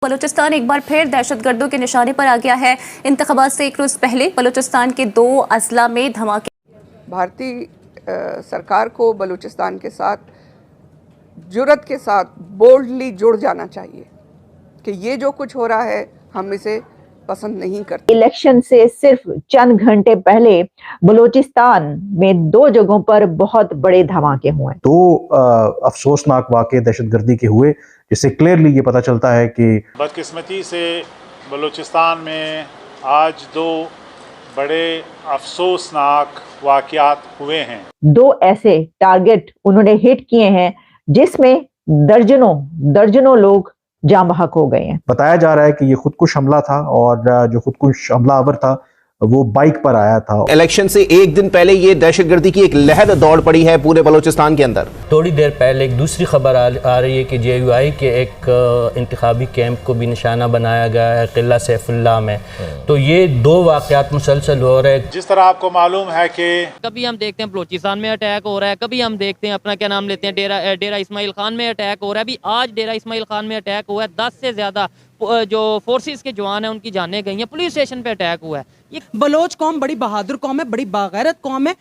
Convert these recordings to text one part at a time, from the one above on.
बलूचिस्तान एक बार फिर दहशतगर्दों के निशाने पर आ गया है। इंतखाबात से एक रोज पहले बलूचिस्तान के 2 अजला में धमाके। भारतीय सरकार को बलूचिस्तान के साथ जुर्रत के साथ बोल्डली जुड़ जाना चाहिए कि ये जो कुछ हो रहा है हम इसे पसंद नहीं करते। इलेक्शन से सिर्फ चंद घंटे पहले बलूचिस्तान में 2 जगहों पर बहुत बड़े धमाके हुए। 2 अफसोसनाक वाक़े दहशतगर्दी के हुए, जिससे क्लियरली ये पता चलता है कि बदकिस्मती से बलूचिस्तान में आज 2 बड़े अफसोसनाक वाक़यात हुए हैं। 2 ऐसे टारगेट उन्होंने हिट किए हैं जिसमें दर्जनों लोग जाम बहक हो गए हैं। बताया जा रहा है कि ये खुदकुश हमला था और जो खुदकुश हमलावर था वो बाइक पर आया था। इलेक्शन से एक दिन पहले ये दहशतगर्दी की एक लहर दौड़ पड़ी है पूरे बलूचिस्तान के अंदर। थोड़ी देर पहले एक दूसरी खबर आ रही है कि JUI के एक इंतखाबी कैंप को भी निशाना बनाया गया है किला सैफुल्लाह में। तो ये 2 वाक़यात मुसलसल हो रहे हैं। जिस तरह आपको मालूम है कि कभी हम देखते हैं बलूचिस्तान में अटैक हो रहा है, कभी हम देखते हैं अपना क्या नाम लेते हैं डेरा इस्माइल खान में अटैक हो रहा है। अभी आज डेरा इस्माइल खान में अटैक हुआ है। 10 से ज़्यादा जो फोर्सेस के जवान हैं उनकी जानें गई हैं। पुलिस स्टेशन पे अटैक हुआ है। ये बलोच कौम बड़ी बहादुर कौम है, बड़ी बागैरत कौम है।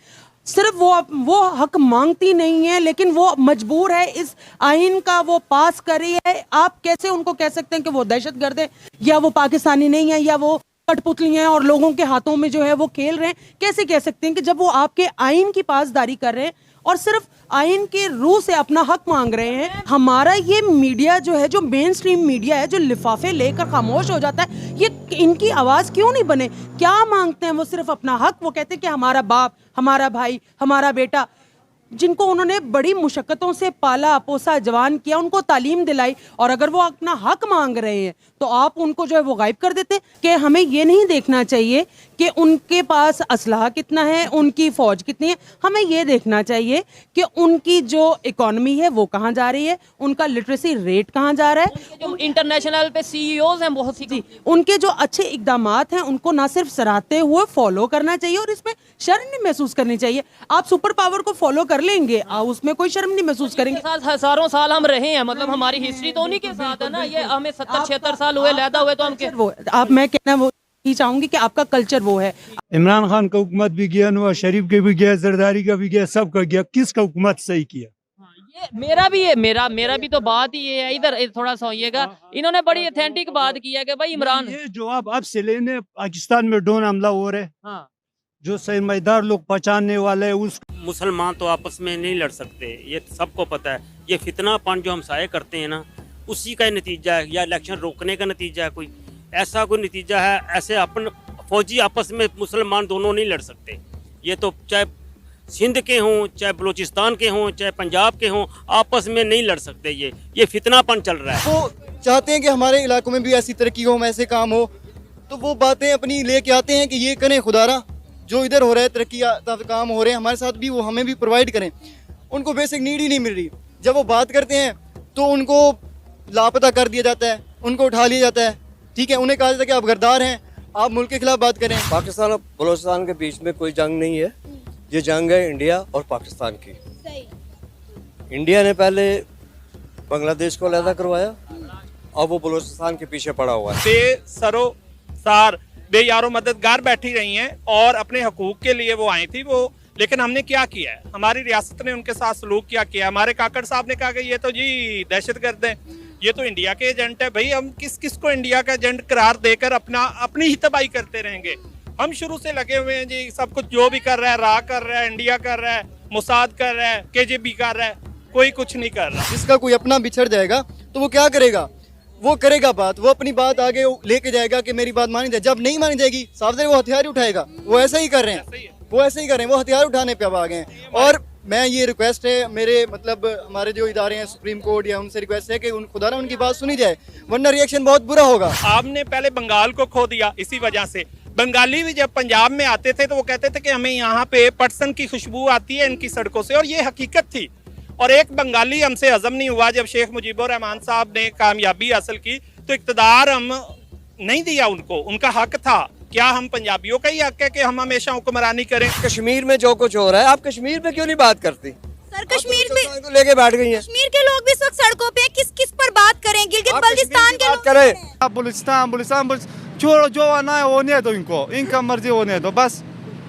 सिर्फ वो हक मांगती नहीं है, लेकिन वो मजबूर है इस आइन का वो पास कर रही है। आप कैसे उनको कह सकते हैं कि वो दहशतगर्द है या वो पाकिस्तानी नहीं है या वो कठपुतली हैं और लोगों के हाथों में जो है वो खेल रहे हैं? कैसे कह सकते हैं कि जब वो आपके आइन की पासदारी कर रहे हैं और सिर्फ आइन के रूह से अपना हक मांग रहे हैं? हमारा ये मीडिया जो है, जो मेन स्ट्रीम मीडिया है, जो लिफाफे लेकर खामोश हो जाता है, ये इनकी आवाज़ क्यों नहीं बने? क्या मांगते हैं वो? सिर्फ अपना हक। वो कहते हैं कि हमारा बाप, हमारा भाई, हमारा बेटा, जिनको उन्होंने बड़ी मुशक्क़तों से पाला पोसा जवान किया, उनको तालीम दिलाई, और अगर वो अपना हक मांग रहे हैं तो आप उनको जो है वो गायब कर देते। कि हमें ये नहीं देखना चाहिए कि उनके पास असलहा कितना है, उनकी फ़ौज कितनी है। हमें ये देखना चाहिए कि उनकी जो इकॉनमी है वो कहाँ जा रही है, उनका लिटरेसी रेट कहाँ जा रहा है। जो इंटरनेशनल पे CEOs हैं बहुत सी, उनके जो अच्छे इक़दामात हैं उनको ना सिर्फ सराहते हुए फॉलो करना चाहिए और इसमें शर्म नहीं महसूस करनी चाहिए। आप सुपर पावर को फॉलो कर लेंगे, उसमें कोई शर्म नहीं महसूस करेंगे। हज़ारों साल हम रहे हैं, मतलब हमारी हिस्ट्री तो उन्हीं के साथ है ना। ये हमें 70-76 साल हुए लैदा हुए, तो हम वो आप मैं कहना वो ही चाहूंगी कि आपका कल्चर वो है। इमरान खान का हुकूमत भी गया, नवाज शरीफ के भी गया, जरदारी का भी गया, सबका गया। किसका हुकूमत सही किया? ये मेरा भी है, मेरा भी तो बात ही ये है। इधर थोड़ा सा होइएगा, इन्होंने बड़ी ऑथेंटिक बात की है कि भाई इमरान, ये जवाब अब से लेने पाकिस्तान में ड्रोन हमला हो रहे, हाँ, जो सरमाएदार लोग पहचानने वाले हैं उस मुसलमान तो आपस में नहीं लड़ सकते, ये सबको पता है। ये फितनापन जो हम साये करते हैं ना, उसी का नतीजा है, या इलेक्शन रोकने का नतीजा है। कोई ऐसा कोई नतीजा है? ऐसे अपन फौजी आपस में मुसलमान दोनों नहीं लड़ सकते। ये तो चाहे सिंध के हों, चाहे बलूचिस्तान के हों, चाहे पंजाब के हों, आपस में नहीं लड़ सकते। ये फितनापन चल रहा है। वो चाहते हैं कि हमारे इलाकों में भी ऐसी तरक्की हो, ऐसे काम हो, तो वो बातें अपनी लेके आते हैं कि ये करें खुदारा, जो इधर हो रहा है तरक्की काम हो रहे हैं हमारे साथ भी, वो हमें भी प्रोवाइड करें। उनको बेसिक नीड ही नहीं मिल रही। जब वो बात करते हैं तो उनको लापता कर दिया जाता है, उनको उठा लिया जाता है। ठीक है, उन्हें कहा जाता है कि आप गद्दार हैं, आप मुल्क के खिलाफ बात करें। पाकिस्तान और बलूचिस्तान के बीच में कोई जंग नहीं है, ये जंग है इंडिया और पाकिस्तान की। इंडिया ने पहले बांग्लादेश को अलहदा करवाया और वो बलूचिस्तान के पीछे पड़ा हुआ है। बेसरो सार बेयारो मददगार बैठी रही हैं और अपने हकूक के लिए वो आई थी वो। लेकिन हमने क्या किया है? हमारी रियासत ने उनके साथ सलूक क्या किया? हमारे काकड़ साहब ने कहा कि ये तो जी दहशतगर्द हैं, ये तो इंडिया के एजेंट है। भाई हम किस को इंडिया का एजेंट करार देकर अपनी ही तबाही करते रहेंगे? हम शुरू से लगे हुए हैं जी। सब कुछ जो भी कर रहा है, रा कर रहा है, इंडिया कर रहा है, मोसाद कर रहा है, KGB कर रहा है, कोई कुछ नहीं कर रहा। जिसका कोई अपना बिछड़ जाएगा तो वो क्या करेगा? वो करेगा बात, वो अपनी बात आगे लेके जाएगा कि मेरी बात मानी जाए। जब नहीं मानी जाएगी साफ वो हथियार ही उठाएगा। वो ऐसा ही कर रहे हैं, वो ऐसे ही कर रहे हैं, वो हथियार उठाने पे अब आ गए हैं। और मैं ये रिक्वेस्ट है मेरे मतलब हमारे जो इदारे हैं, सुप्रीम कोर्ट, या उनसे रिक्वेस्ट है कि खुदारा उनकी बात सुनी जाए, वरना रिएक्शन बहुत बुरा होगा। आपने पहले बंगाल को खो दिया, इसी वजह से बंगाली भी जब पंजाब में आते थे तो वो कहते थे कि हमें यहाँ पे पटसन की खुशबू आती है इनकी सड़कों से, और ये हकीकत थी। और एक बंगाली हमसे हजम नहीं हुआ। जब शेख मुजीबुर रहमान साहब ने कामयाबी हासिल की तो इक़्तिदार हम नहीं दिया उनको, उनका हक था। क्या हम पंजाबियों का ही हक है कि हम हमेशा हुक्मरानी करें? कश्मीर में जो कुछ हो रहा है, आप कश्मीर में क्यों नहीं बात करती? सर और कश्मीर में तो लेके बैठ गई हैं। कश्मीर के लोग भी इस वक्त सड़कों पे हैं। किस किस पर बात करें? गिलगित बल्तिस्तान के लोग करें। बलूचिस्तान छोड़ो, जो आना है होने दो, इनका मर्जी होने दो बस।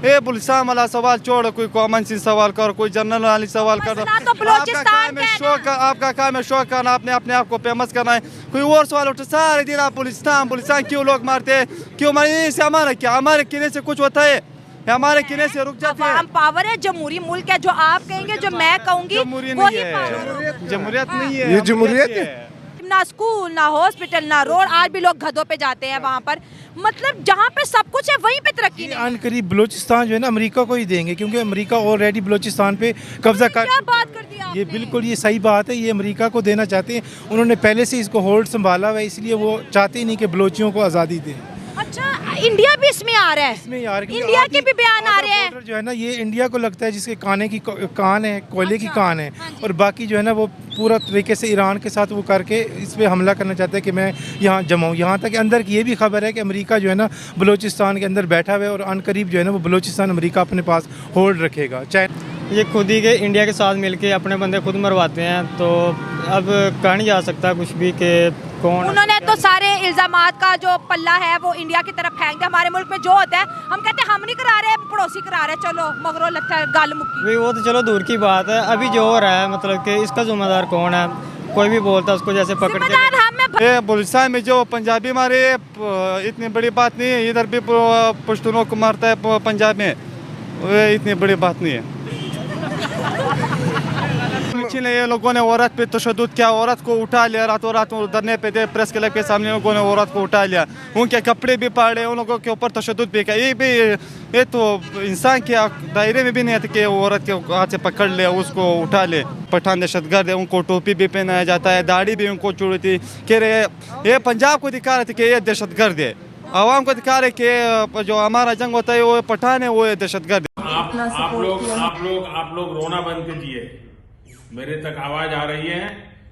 ये बलूचिस्तान वाला सवाल छोड़ो, कोई कॉमन सेंस सवाल करो, कोई जनरल नॉलेज सवाल करो। आपका काम है शौक करना, अपने आप को फेमस करना है। कोई और सवाल उठो सारे दिन आप बलूचिस्तान क्यों लोग मारते हैं, क्यों मारे? इससे हमारा क्या, हमारे किले से कुछ होता है? हमारे किले से रुक जाते हैं। हम पावर है, जमहूरी मुल्क है, जो आप कहेंगे जो मैं कहूंगी वही जमहूरियत नहीं है, ये जमहूरियत है। ना स्कूल ना हॉस्पिटल ना रोड, आज भी लोग गधों पे जाते हैं वहाँ पर। मतलब जहाँ पे सब कुछ है वहीं पे तरक्की नहीं। अनकरीब बलूचिस्तान जो है ना अमेरिका को ही देंगे, क्योंकि अमेरिका ऑलरेडी बलूचिस्तान पे कब्जा कर। क्या बात कर दी आपने? ये बिल्कुल ये सही बात है, ये अमेरिका को देना चाहते हैं। उन्होंने पहले से इसको होल्ड संभाला हुआ है, इसलिए वो चाहते ही नहीं कि बलोचियों को आज़ादी दें। अच्छा, इंडिया भी इसमें आ रहा है, इंडिया के भी बयान आ रहे हैं। जो है ना ये इंडिया को लगता है जिसके कान है, कोयले की कान है, और बाकी जो है ना वो पूरा तरीके से ईरान के साथ वो करके इस पर हमला करना चाहता है कि मैं यहाँ जमाऊँ। यहाँ तक अंदर की ये भी खबर है कि अमेरिका जो है ना बलूचिस्तान के अंदर बैठा हुआ है, और अनकरीब जो है ना वो बलूचिस्तान अमेरिका अपने पास होल्ड रखेगा। चाहे ये खुद ही के इंडिया के साथ मिलके अपने बंदे खुद मरवाते हैं, तो अब कहा नहीं जा सकता कुछ भी कि कौन। उन्होंने तो सारे इल्जामात का जो पल्ला है वो इंडिया की तरफ फेंक दिया। हमारे मुल्क में जो होता है हम कहते हैं हम नहीं करा रहे, पड़ोसी करा रहे, चलो मगरो लगता है गाल मुक्की। भाई वो तो चलो दूर की बात है, अभी जो हो रहा है मतलब कि इसका जिम्मेदार कौन है? कोई भी बोलता है उसको जैसे पकड़ के। बलूचिस्तान में जो पंजाबी मारे इतनी बड़ी बात नहीं है, इधर भी पश्तूनों को मारता है पंजाब में, इतनी बड़ी बात नहीं है। ये लोगों ने औरत पे तशद्दुद किया, औरत को उठा लिया, रातों रात धरने पे थे, प्रेस क्लब के सामने लोगों ने औरत को उठा लिया, उनके कपड़े भी फाड़े, उन लोगों के ऊपर तशद्दुद भी किया। ये तो इंसान के दायरे में भी नहीं आते कि औरत के हाथ से पकड़ ले, उसको उठा ले। पठान दहशतगर्द है, उनको टोपी भी पहनाया जाता है, दाढ़ी भी उनको छोड़ी थी। कह रहे ये पंजाब को दिखा रहे थे कि ये दहशतगर्द है, आवाम को दिखा रहे कि जो हमारा जंग होता है वो पठान है, वो दहशतगर्द है। आप लोग रोना बंद कीजिए, मेरे तक आवाज आ रही है।